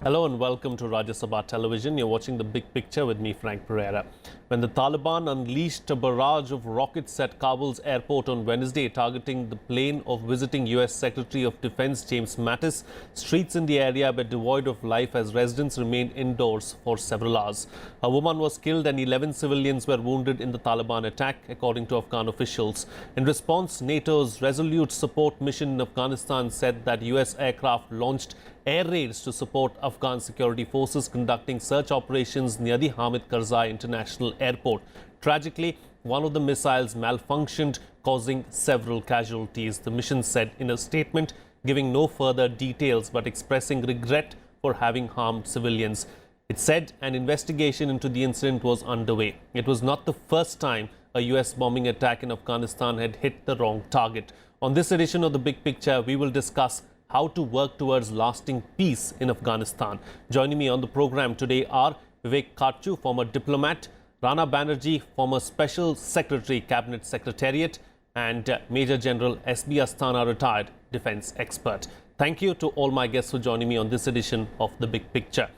Hello and welcome to Rajya Sabha Television. You're watching The Big Picture with me, Frank Pereira. When the Taliban unleashed a barrage of rockets at Kabul's airport on Wednesday, targeting the plane of visiting US Secretary of Defense James Mattis, streets in the area were devoid of life as residents remained indoors for several hours. A woman was killed and 11 civilians were wounded in the Taliban attack, according to Afghan officials. In response, NATO's Resolute Support Mission in Afghanistan said that US aircraft launched air raids to support Afghan security forces conducting search operations near the Hamid Karzai International Airport. Tragically, one of the missiles malfunctioned, causing several casualties, the mission said in a statement, giving no further details but expressing regret for having harmed civilians. It said an investigation into the incident was underway. It was not the first time a US bombing attack in Afghanistan had hit the wrong target. On this edition of The Big Picture, we will discuss how to work towards lasting peace in Afghanistan. Joining me on the program today are Vivek, Katju, former diplomat, Rana Banerji, former Special Secretary, Cabinet Secretariat, and Major General S.B. Asthana, retired defense expert. Thank you to all my guests for joining me on this edition of The Big Picture.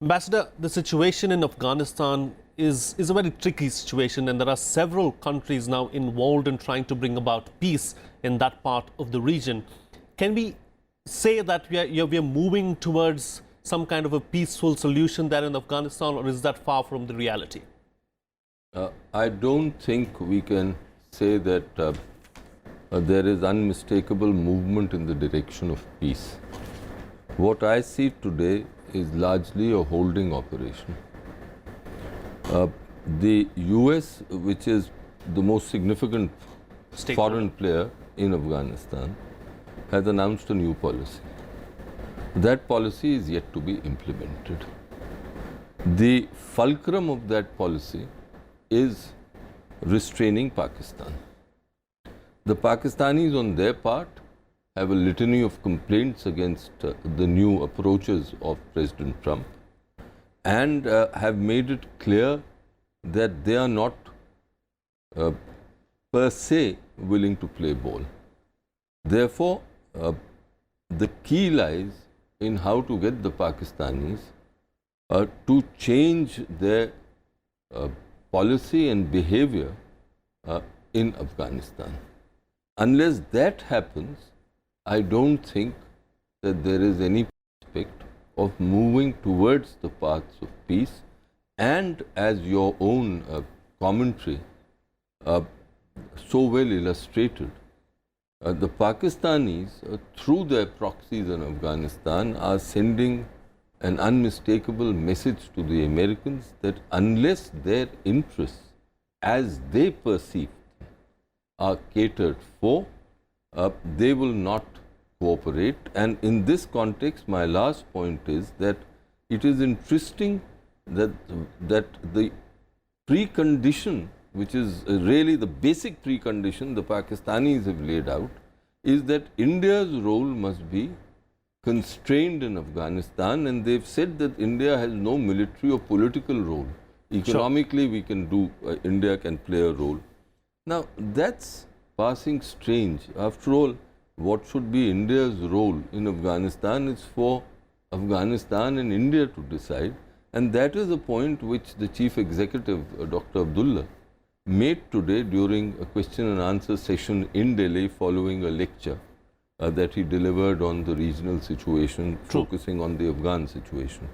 Ambassador, the situation in Afghanistan is a very tricky situation, and there are several countries now involved in trying to bring about peace in that part of the region. Can we say that we are moving towards some kind of a peaceful solution there in Afghanistan, or is that far from the reality? I don't think we can say that there is unmistakable movement in the direction of peace. What I see today is largely a holding operation. The US, which is the most significant foreign player in Afghanistan, has announced a new policy. That policy is yet to be implemented. The fulcrum of that policy is restraining Pakistan. The Pakistanis on their part have a litany of complaints against the new approaches of President Trump and have made it clear that they are not per se willing to play ball. Therefore, the key lies in how to get the Pakistanis to change their policy and behavior in Afghanistan. Unless that happens, I don't think that there is any prospect of moving towards the paths of peace. And as your own commentary so well illustrated, the Pakistanis, through their proxies in Afghanistan, are sending an unmistakable message to the Americans that unless their interests, as they perceive, are catered for, they will not cooperate. And in this context, my last point is that it is interesting that the precondition, which is really the basic precondition the Pakistanis have laid out, is that India's role must be constrained in Afghanistan, and they've said that India has no military or political role. Economically, we can do, India can play a role. Now, that's passing strange. After all, what should be India's role in Afghanistan is for Afghanistan and India to decide, and that is a point which the Chief Executive, Dr. Abdullah, made today during a question and answer session in Delhi following a lecture that he delivered on the regional situation, focusing on the Afghan situation.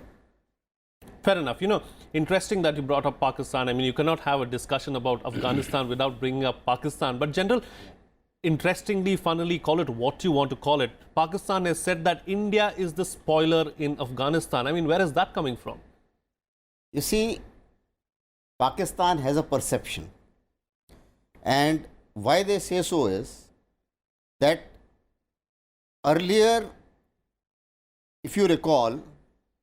Fair enough. You know, interesting that you brought up Pakistan. I mean, you cannot have a discussion about Afghanistan without bringing up Pakistan. But General, interestingly, funnily, call it what you want to call it, Pakistan has said that India is the spoiler in Afghanistan. I mean, where is that coming from? You see, Pakistan has a perception. And why they say so is that earlier, if you recall,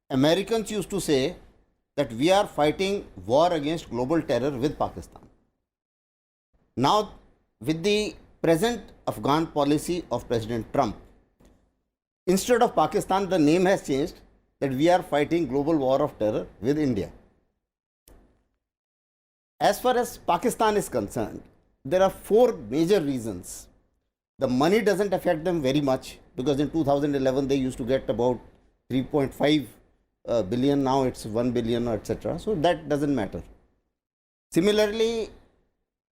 Americans used to say that we are fighting war against global terror with Pakistan. Now, with the present Afghan policy of President Trump, instead of Pakistan, the name has changed, that we are fighting global war of terror with India. As far as Pakistan is concerned, there are four major reasons. The money doesn't affect them very much, because in 2011 they used to get about 3.5 billion, now it's 1 billion, etc. So that doesn't matter. Similarly,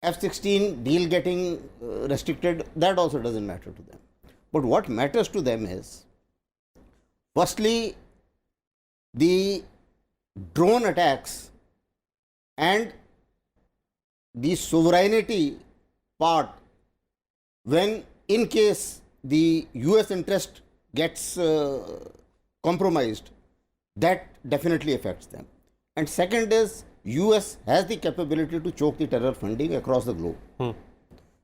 F-16 deal getting restricted, that also doesn't matter to them. But what matters to them is, firstly, the drone attacks and the sovereignty part, when in case the US interest gets compromised, that definitely affects them. And second is, US has the capability to choke the terror funding across the globe. So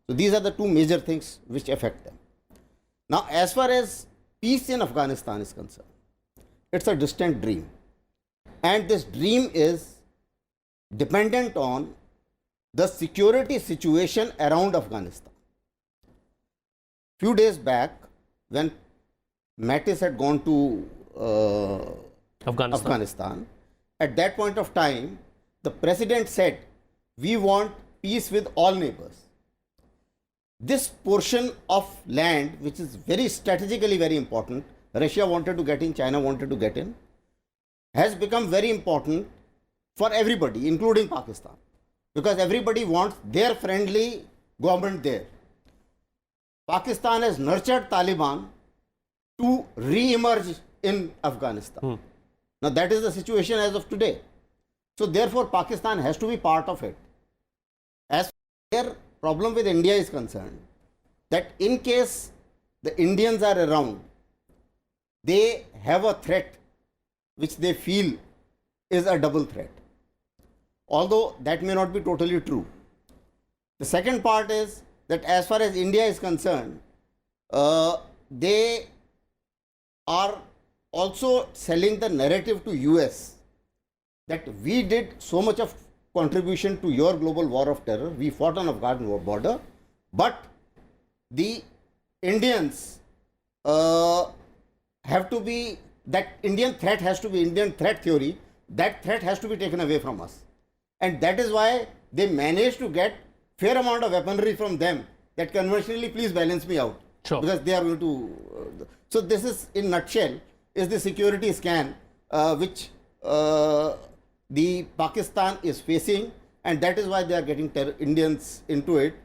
these are the two major things which affect them. Now, as far as peace in Afghanistan is concerned, it's a distant dream. And this dream is dependent on the security situation around Afghanistan. Few days back, when Mattis had gone to Afghanistan, at that point of time, the president said, we want peace with all neighbors. This portion of land, which is very strategically very important, Russia wanted to get in, China wanted to get in, has become very important for everybody, including Pakistan, because everybody wants their friendly government there. Pakistan has nurtured Taliban to re-emerge in Afghanistan. Now that is the situation as of today. So therefore Pakistan has to be part of it. As their problem with India is concerned, that in case the Indians are around, they have a threat which they feel is a double threat. Although that may not be totally true. The second part is that as far as India is concerned, they are also selling the narrative to US that we did so much of contribution to your global war of terror, we fought on Afghan border, but the Indians have to be, that Indian threat has to be, Indian threat theory, that threat has to be taken away from us. And that is why they managed to get fair amount of weaponry from them, that conventionally, please balance me out. Sure. Because they are going to... so this is, in nutshell, is the security scan which the Pakistan is facing, and that is why they are getting Indians into it,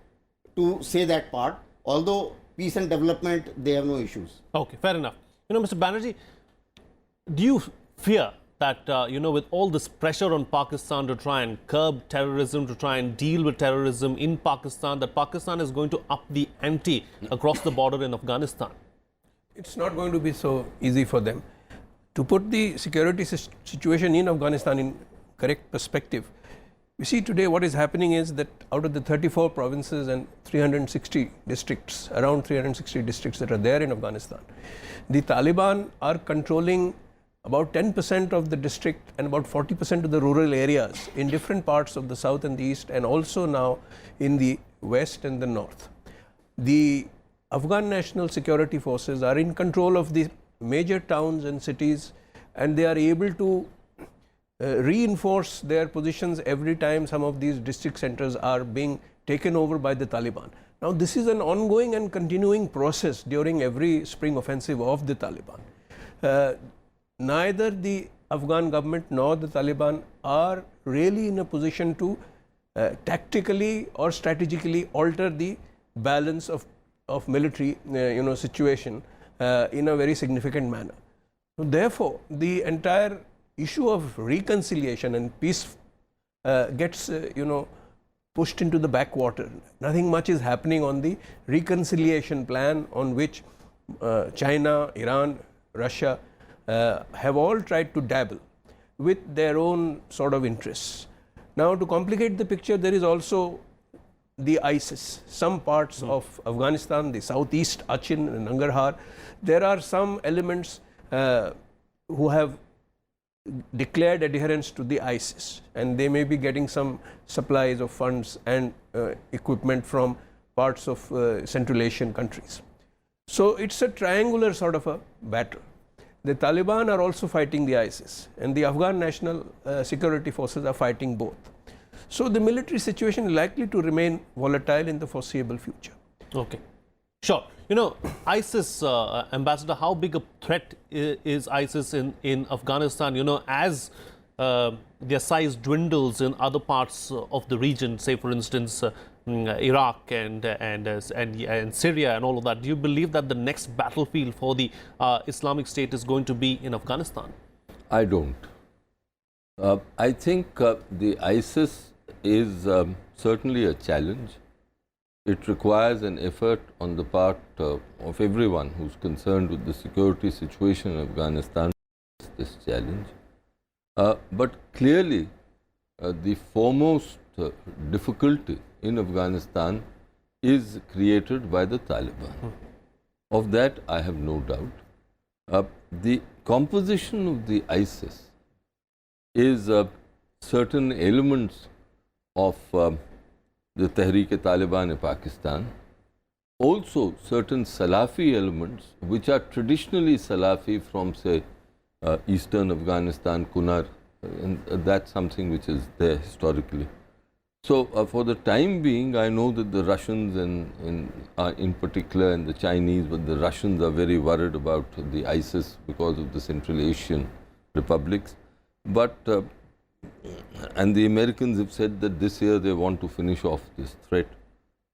to say that part. Although peace and development, they have no issues. Okay, fair enough. Mr. Banerji, do you fear that, with all this pressure on Pakistan to try and curb terrorism, to try and deal with terrorism in Pakistan, that Pakistan is going to up the ante across the border in Afghanistan? It's not going to be so easy for them. To put the security situation in Afghanistan in correct perspective, we see today what is happening is that out of the 34 provinces and 360 districts, around 360 districts that are there in Afghanistan, the Taliban are controlling about 10% of the district and about 40% of the rural areas in different parts of the south and the east, and also now in the west and the north. The Afghan National Security Forces are in control of the major towns and cities, and they are able to reinforce their positions every time some of these district centers are being taken over by the Taliban. Now this is an ongoing and continuing process during every spring offensive of the Taliban. Neither the Afghan government nor the Taliban are really in a position to tactically or strategically alter the balance of military situation in a very significant manner. So therefore, the entire issue of reconciliation and peace gets pushed into the backwater. Nothing much is happening on the reconciliation plan on which China, Iran, Russia have all tried to dabble with their own sort of interests. Now, to complicate the picture, there is also the ISIS. Some parts of Afghanistan, the southeast, Achin and Nangarhar, there are some elements who have declared adherence to the ISIS, and they may be getting some supplies of funds and equipment from parts of Central Asian countries. So it's a triangular sort of a battle. The Taliban are also fighting the ISIS, and the Afghan National Security Forces are fighting both. So the military situation is likely to remain volatile in the foreseeable future. Okay. Sure. You know, ISIS, Ambassador, how big a threat is ISIS in Afghanistan? You know, as their size dwindles in other parts of the region, say, for instance, Iraq and Syria and all of that, do you believe that the next battlefield for the Islamic State is going to be in Afghanistan? I don't. I think the ISIS is certainly a challenge. It requires an effort on the part of everyone who's concerned with the security situation in Afghanistan, this challenge. But clearly, the foremost difficulty in Afghanistan is created by the Taliban. Of that, I have no doubt. The composition of the ISIS is certain elements of the Tehreek-e-Taliban in Pakistan, also certain Salafi elements which are traditionally Salafi from, say, eastern Afghanistan, Kunar, and that's something which is there historically. So for the time being, I know that the Russians in particular and the Chinese, but the Russians are very worried about the ISIS because of the Central Asian republics. But and the Americans have said that this year they want to finish off this threat.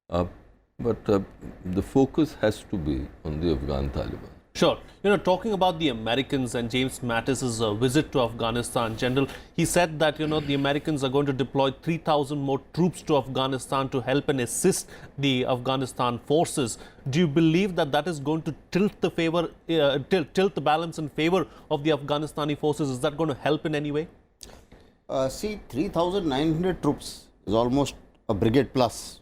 But the focus has to be on the Afghan Taliban. Sure. You know, talking about the Americans and James Mattis's visit to Afghanistan, General, he said that, you know, the Americans are going to deploy 3,000 more troops to Afghanistan to help and assist the Afghanistan forces. Do you believe that that is going to tilt the favor, tilt the balance in favor of the Afghanistani forces? Is that going to help in any way? See, 3,900 troops is almost a brigade plus.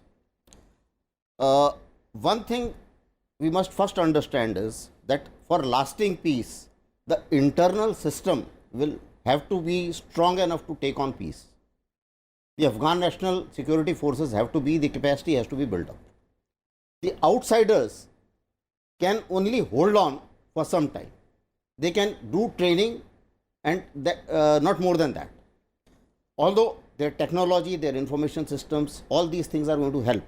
One thing we must first understand is that for lasting peace, the internal system will have to be strong enough to take on peace. The Afghan national security forces have to be, the capacity has to be built up. The outsiders can only hold on for some time. They can do training and not more than that. Although their technology, their information systems, all these things are going to help.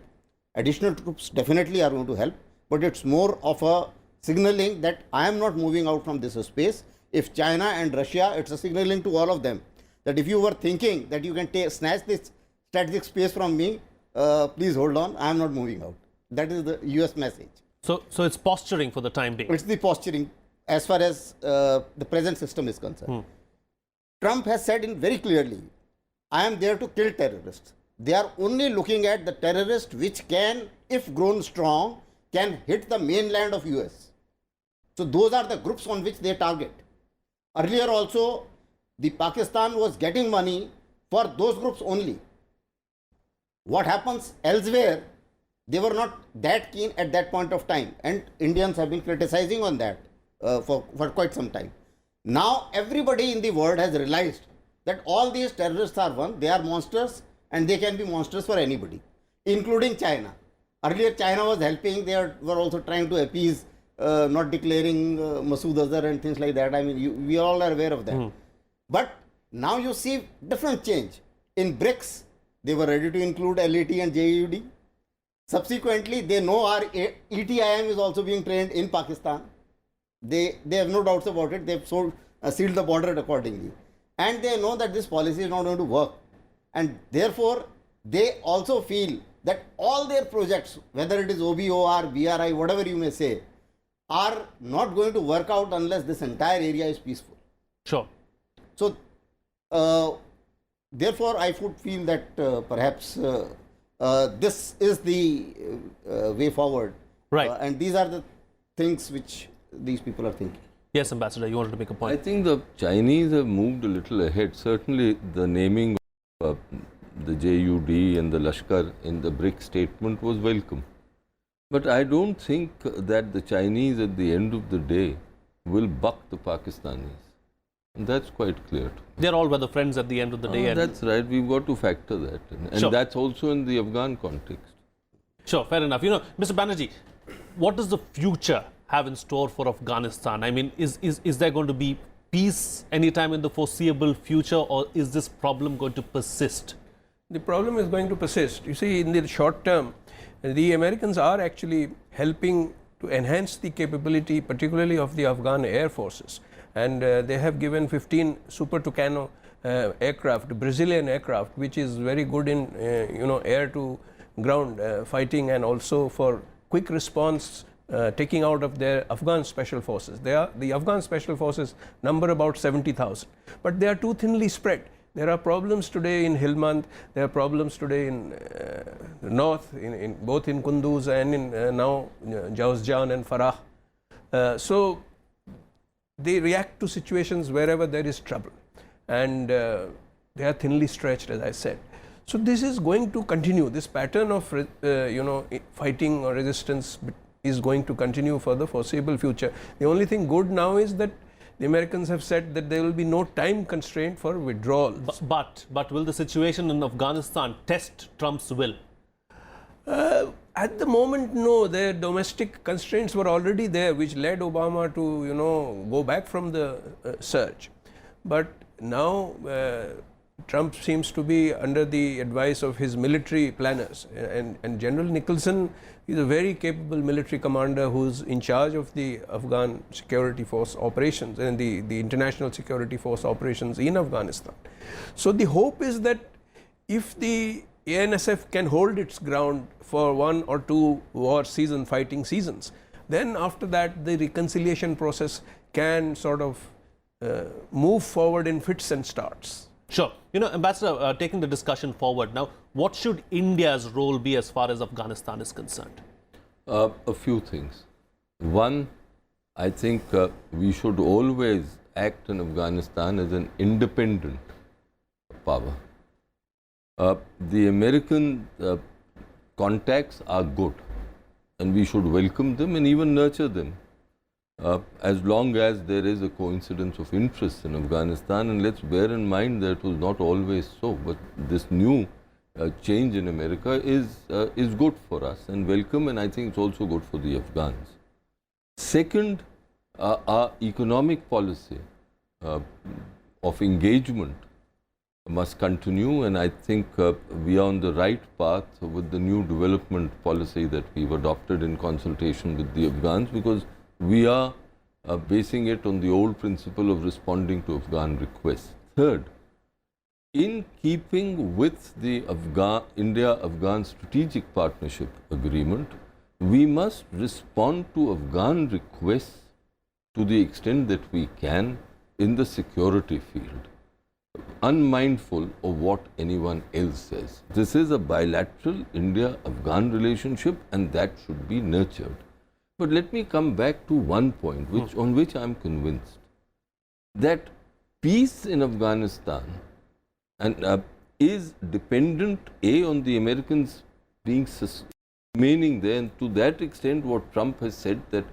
Additional troops definitely are going to help, but it's more of a signaling that I am not moving out from this space. If China and Russia, it's a signaling to all of them that if you were thinking that you can snatch this strategic space from me, please hold on, I am not moving out. That is the US message. So it's posturing for the time being. It's the posturing as far as the present system is concerned. Trump has said very clearly, I am there to kill terrorists. They are only looking at the terrorists which can, if grown strong, can hit the mainland of US. So those are the groups on which they target. Earlier also, the Pakistan was getting money for those groups only. What happens elsewhere, they were not that keen at that point of time, and Indians have been criticizing on that for quite some time. Now everybody in the world has realized that all these terrorists are one, they are monsters, and they can be monsters for anybody, including China. Earlier China was helping, they were also trying to appease, not declaring Masood Azhar and things like that. I mean, we all are aware of that. But now you see different change. In BRICS, they were ready to include LAT and JUD. Subsequently, they know our ETIM is also being trained in Pakistan. They have no doubts about it. They've sealed the border accordingly. And they know that this policy is not going to work. And therefore, they also feel that all their projects, whether it is OBOR, BRI, whatever you may say, are not going to work out unless this entire area is peaceful. Sure. So, therefore, I would feel that perhaps this is the way forward. Right. And these are the things which these people are thinking. Yes, Ambassador, you wanted to make a point. I think the Chinese have moved a little ahead. Certainly, the naming of the JUD and the Lashkar in the BRIC statement was welcome. But I don't think that the Chinese at the end of the day will buck the Pakistanis. And that's quite clear. They're all weather friends at the end of the day. That's right. We've got to factor that in. And Sure. that's also in the Afghan context. Sure, fair enough. You know, Mr. Banerji, what does the future have in store for Afghanistan? I mean, is there going to be peace anytime in the foreseeable future, or is this problem going to persist? the problem is going to persist. You see, in the short term, the Americans are actually helping to enhance the capability, particularly of the Afghan air forces. And they have given 15 Super Tucano aircraft, Brazilian aircraft, which is very good in air to ground fighting, and also for quick response, taking out of their Afghan special forces. The Afghan special forces number about 70,000, but they are too thinly spread. There are problems today in Helmand, there are problems today in the north, both in Kunduz and in now Jawzjan and Farah. So they react to situations wherever there is trouble, and they are thinly stretched, as I said. So this is going to continue. This pattern of fighting or resistance is going to continue for the foreseeable future. The only thing good now is that the Americans have said that there will be no time constraint for withdrawal. But will the situation in Afghanistan test Trump's will? At the moment, no. Their domestic constraints were already there, which led Obama to go back from the surge. But now Trump seems to be under the advice of his military planners, and General Nicholson is a very capable military commander who's in charge of the Afghan security force operations and the international security force operations in Afghanistan. So the hope is that if the ANSF can hold its ground for 1 or 2 fighting seasons, then after that the reconciliation process can sort of move forward in fits and starts. Sure. Ambassador, taking the discussion forward now, what should India's role be as far as Afghanistan is concerned? A few things. One, I think we should always act in Afghanistan as an independent power. The American contacts are good, and we should welcome them and even nurture them, as long as there is a coincidence of interest in Afghanistan. And let's bear in mind that it was not always so, but this new change in America is good for us and welcome, and I think it's also good for the Afghans. Second, our economic policy of engagement must continue, and I think we are on the right path with the new development policy that we've adopted in consultation with the Afghans, because we are basing it on the old principle of responding to Afghan requests. Third, in keeping with the India-Afghan Strategic Partnership Agreement, we must respond to Afghan requests to the extent that we can in the security field, unmindful of what anyone else says. This is a bilateral India-Afghan relationship, and that should be nurtured. But let me come back to one point on which I am convinced, that peace in Afghanistan is dependent on the Americans remaining there, and to that extent what Trump has said, that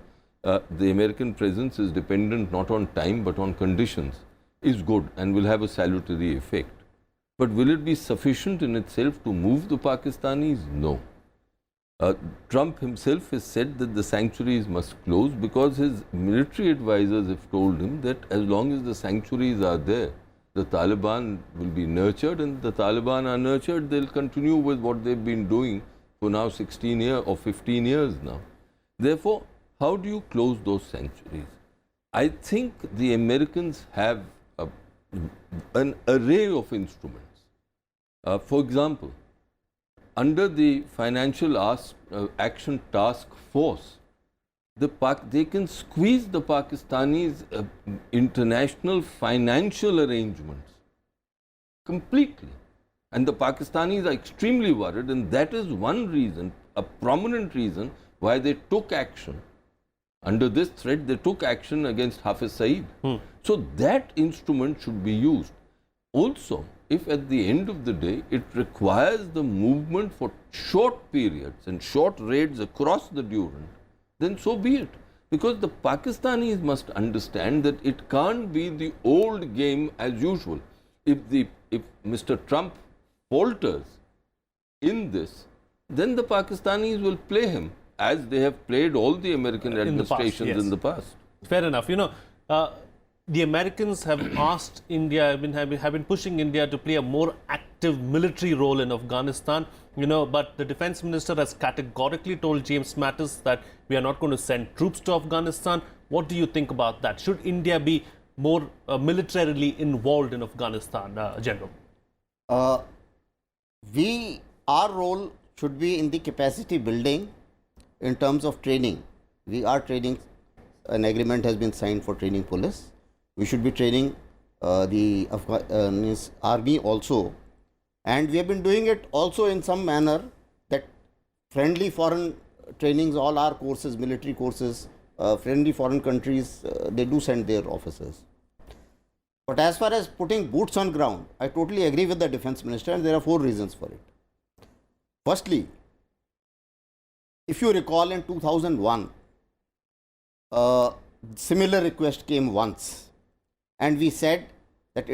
the American presence is dependent not on time but on conditions, is good and will have a salutary effect. But will it be sufficient in itself to move the Pakistanis? No. Trump himself has said that the sanctuaries must close, because his military advisors have told him that as long as the sanctuaries are there, the Taliban will be nurtured, and the Taliban are nurtured, they'll continue with what they've been doing for now 16 years or 15 years now. Therefore, how do you close those sanctuaries? I think the Americans have an array of instruments. For example, under the Financial Action Task Force, they can squeeze the Pakistanis' international financial arrangements completely. And the Pakistanis are extremely worried, and that is one reason, a prominent reason, why they took action. Under this threat, they took action against Hafiz Saeed. So that instrument should be used. Also, if at the end of the day it requires the movement for short periods and short raids across the Durand, then so be it. Because the Pakistanis must understand that it can't be the old game as usual. If Mr. Trump falters in this, then the Pakistanis will play him as they have played all the American administrations in the past. Fair enough. The Americans have asked India, have been pushing India to play a more active military role in Afghanistan. But the defense minister has categorically told James Mattis that we are not going to send troops to Afghanistan. What do you think about that? Should India be more militarily involved in Afghanistan, General? Our role should be in the capacity building in terms of training. We are training, an agreement has been signed for training police. We should be training the army also, and we have been doing it also in some manner, that friendly foreign trainings, all our courses, military courses, friendly foreign countries, they do send their officers. But as far as putting boots on ground, I totally agree with the defense minister, and there are 4 reasons for it. Firstly, if you recall, in 2001, similar request came once, and we said that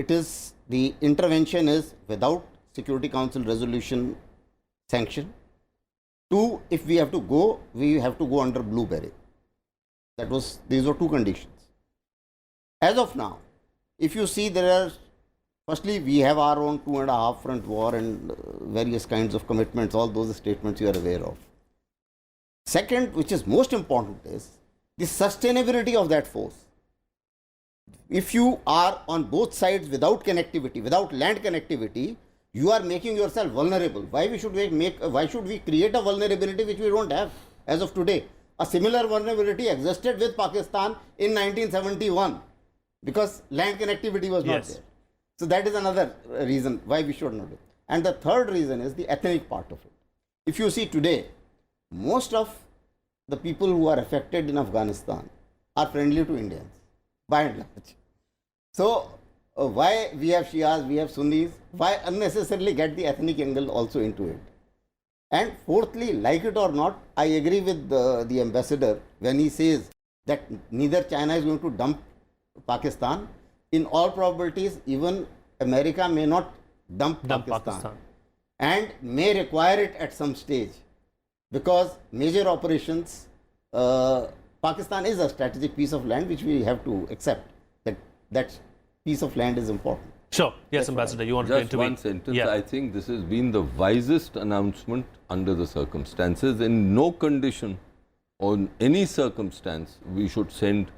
the intervention is without Security Council resolution sanction. 2, if we have to go, we have to go under blueberry. These were 2 conditions. As of now, if you see, firstly, we have our own 2.5 front war and various kinds of commitments, all those statements you are aware of. Second, which is most important, is the sustainability of that force. If you are on both sides without connectivity, without land connectivity, you are making yourself vulnerable. Why should we create a vulnerability which we don't have as of today? A similar vulnerability existed with Pakistan in 1971 because land connectivity was not there. So that is another reason why we should not do it. And the third reason is the ethnic part of it. If you see today, most of the people who are affected in Afghanistan are friendly to Indians, by and large. So why we have Shias, we have Sunnis, why unnecessarily get the ethnic angle also into it? And fourthly, like it or not, I agree with the ambassador when he says that neither China is going to dump Pakistan. In all probabilities, even America may not dump Pakistan and may require it at some stage, because major operations, Pakistan is a strategic piece of land which we have to accept, that piece of land is important. Sure. Yes, Ambassador, you want to intervene? Just one sentence. I think this has been the wisest announcement under the circumstances. In no condition or any circumstance we should send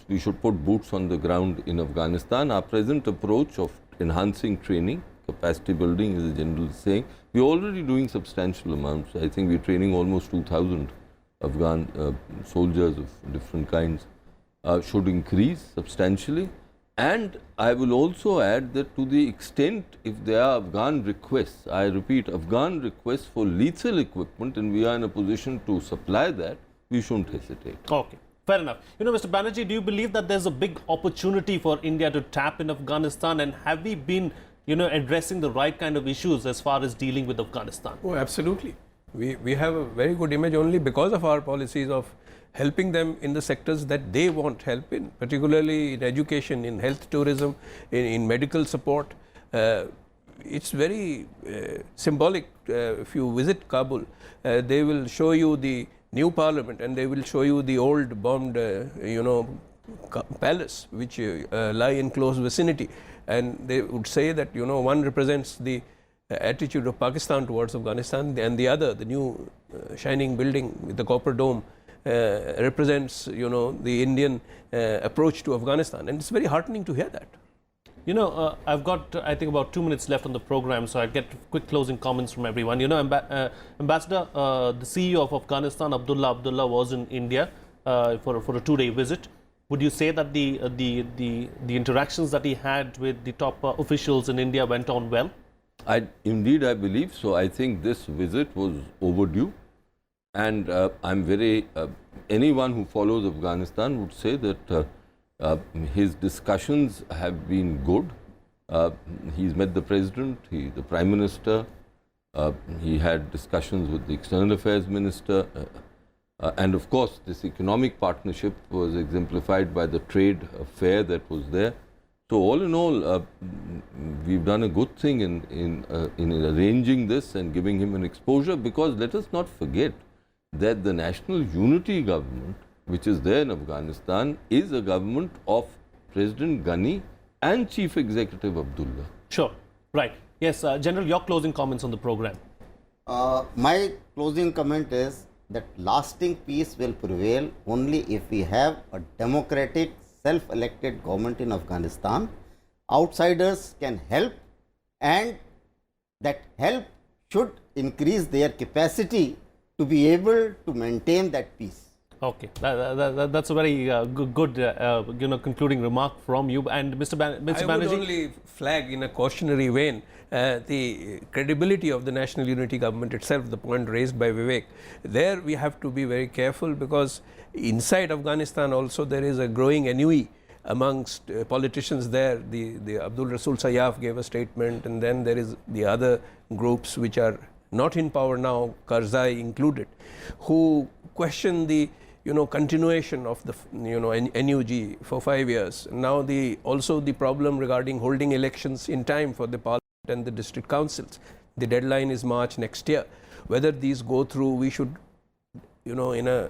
we should put boots on the ground in Afghanistan. Our present approach of enhancing training, capacity building, as the General is saying, we are already doing substantial amounts. I think we are training almost 2,000 Afghan soldiers of different kinds, should increase substantially. And I will also add that to the extent if there are Afghan requests, I repeat, Afghan requests for lethal equipment, and we are in a position to supply that, we shouldn't hesitate. Okay. Fair enough. Mr. Banerji, do you believe that there's a big opportunity for India to tap in Afghanistan, and have we been, addressing the right kind of issues as far as dealing with Afghanistan? Oh, absolutely. We have a very good image only because of our policies of helping them in the sectors that they want help in, particularly in education, in health tourism, in medical support. It's very symbolic. If you visit Kabul, they will show you the new parliament and they will show you the old bombed, palace which lie in close vicinity. And they would say that, one represents the attitude of Pakistan towards Afghanistan, and the other, the new shining building with the copper dome, represents, the Indian approach to Afghanistan. And it's very heartening to hear that. I've got, I think, about 2 minutes left on the program, so I'll get quick closing comments from everyone. Ambassador, the CEO of Afghanistan, Abdullah, was in India for a 2-day visit. Would you say that the interactions that he had with the top officials in India went on well? Indeed, I believe so. I think this visit was overdue, and I'm very. Anyone who follows Afghanistan would say that. His discussions have been good. He's met the President, the Prime Minister, he had discussions with the External Affairs Minister, and of course this economic partnership was exemplified by the trade fair that was there. So all in all, we've done a good thing in arranging this and giving him an exposure, because let us not forget that the National Unity Government, which is there in Afghanistan, is a government of President Ghani and Chief Executive Abdullah. Sure, right. Yes, General, your closing comments on the program. My closing comment is that lasting peace will prevail only if we have a democratic, self-elected government in Afghanistan. Outsiders can help, and that help should increase their capacity to be able to maintain that peace. Okay, that's a very good concluding remark from you. And Mr. I would only flag in a cautionary vein the credibility of the national unity government itself, the point raised by Vivek. There we have to be very careful, because inside Afghanistan also there is a growing ennui amongst politicians there. The Abdul Rasul Sayyaf gave a statement, and then there is the other groups which are not in power now, Karzai included, who question the continuation of the NUG for 5 years. Now also the problem regarding holding elections in time for the parliament and the district councils. The deadline is March next year. Whether these go through, we should in a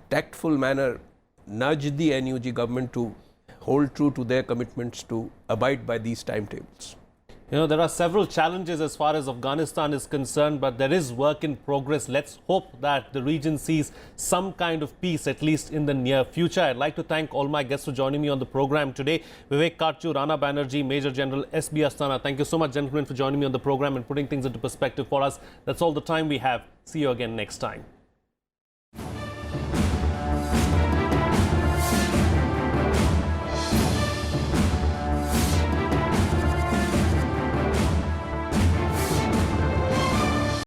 tactful manner nudge the NUG government to hold true to their commitments to abide by these timetables. There are several challenges as far as Afghanistan is concerned, but there is work in progress. Let's hope that the region sees some kind of peace, at least in the near future. I'd like to thank all my guests for joining me on the program today. Vivek, Katju, Rana, Banerji, Major General S.B. Asthana. Thank you so much, gentlemen, for joining me on the program and putting things into perspective for us. That's all the time we have. See you again next time.